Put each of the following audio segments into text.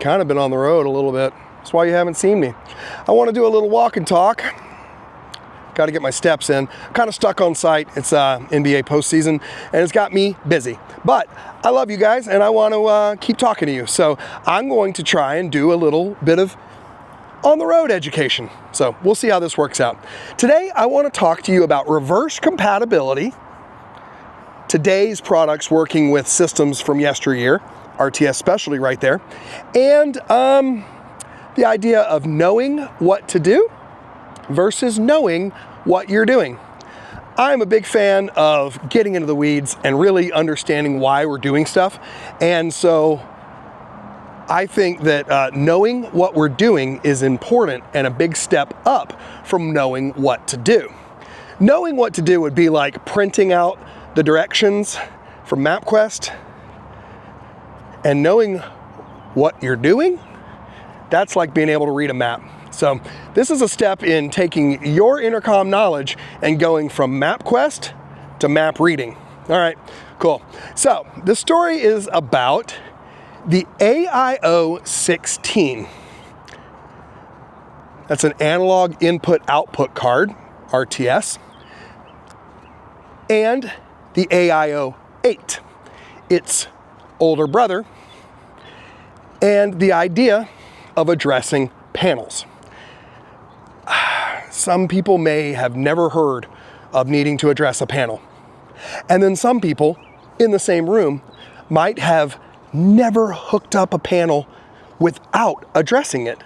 kind of been on the road a little bit. That's why you haven't seen me. I want to do a little walk and talk. Got to get my steps in. Kind of stuck on site. It's NBA postseason, and it's got me busy. But I love you guys, and I want to keep talking to you. So I'm going to try and do a little bit of on-the-road education. So we'll see how this works out. Today, I want to talk to you about reverse compatibility, today's products working with systems from yesteryear, RTS Specialty right there, and the idea of knowing what to do versus knowing what you're doing. I'm a big fan of getting into the weeds and really understanding why we're doing stuff. And so I think that knowing what we're doing is important and a big step up from knowing what to do. Knowing what to do would be like printing out the directions from MapQuest, and knowing what you're doing, that's like being able to read a map. So this is a step in taking your Intercom knowledge and going from MapQuest to map reading. All right, cool. So the story is about the AIO 16. That's an analog input-output card, RTS, and the AIO 8, its older brother, and the idea of addressing panels. Some people may have never heard of needing to address a panel. And then some people in the same room might have never hooked up a panel without addressing it.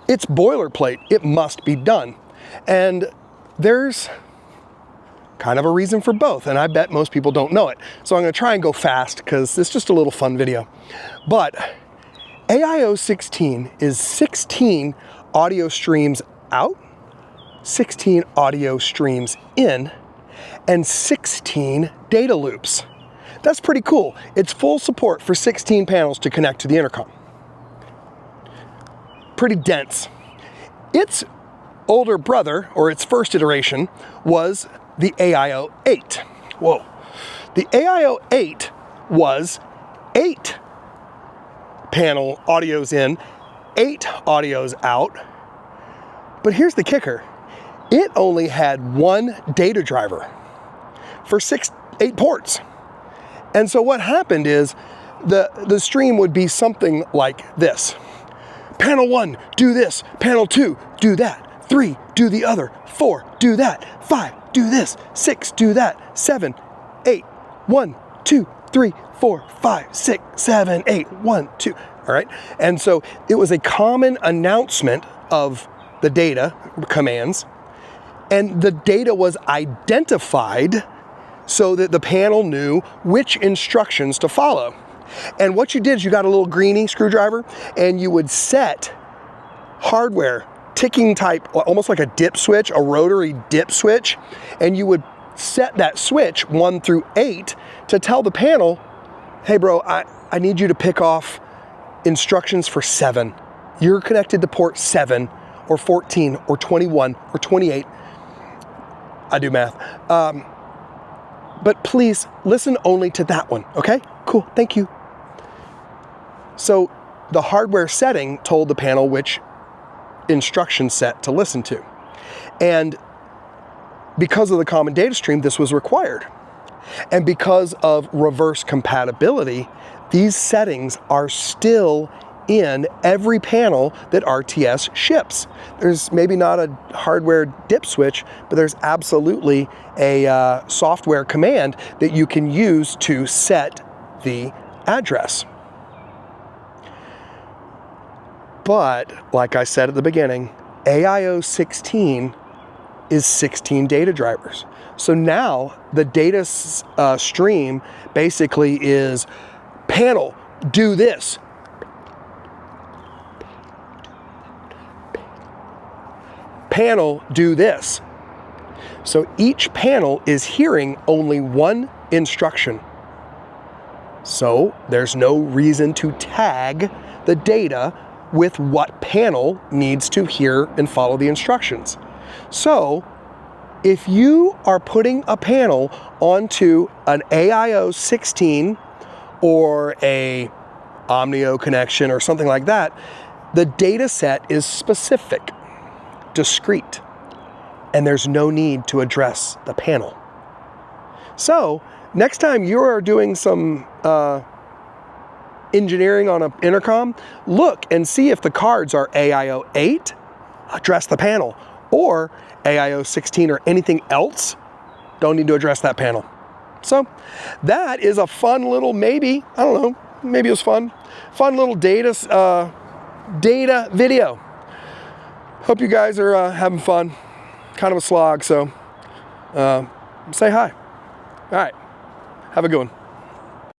It's boilerplate, it must be done. And there's kind of a reason for both, and I bet most people don't know it. So I'm gonna try and go fast because it's just a little fun video. But AIO 16 is 16 audio streams out, 16 audio streams in, and 16 data loops. That's pretty cool. It's full support for 16 panels to connect to the intercom. Pretty dense. Its older brother, or its first iteration, was the AIO 8. Whoa. The AIO 8 was 8 panel audios in, 8 audios out. But here's the kicker. It only had one data driver for 8 ports. And so what happened is the stream would be something like this. Panel 1, do this. Panel 2, do that. 3, do the other. 4, do that. 5, do this. 6, do that. 7, 8, 1, 2, 3, 4, 5, 6, 7, 8, 1, 2. All right. And so it was a common announcement of the data commands, and the data was identified so that the panel knew which instructions to follow. And what you did is you got a little greenie screwdriver, and you would set hardware, ticking type, almost like a dip switch, a rotary dip switch, and you would set that switch 1 through 8 to tell the panel, hey bro, I need you to pick off instructions for 7. You're connected to port 7 or 14 or 21 or 28. I do math. But please listen only to that one, okay? Cool, thank you. So the hardware setting told the panel which instruction set to listen to. And because of the common data stream, this was required. And because of reverse compatibility, these settings are still in every panel that RTS ships. There's maybe not a hardware dip switch, but there's absolutely a software command that you can use to set the address. But, like I said at the beginning, AIO 16 is 16 data drivers. So now the data stream basically is panel, do this. Panel, do this. So each panel is hearing only one instruction. So there's no reason to tag the data with what panel needs to hear and follow the instructions. So if you are putting a panel onto an AIO 16 or a Omnio connection or something like that, the data set is specific, discrete, and there's no need to address the panel. So next time you are doing some engineering on an intercom, look and see if the cards are AIO 8, address the panel, or AIO 16 or anything else, don't need to address that panel. So that is a fun little, maybe, I don't know, maybe it was fun little data video. Hope you guys are having fun. Kind of a slog, so say hi. All right, have a good one.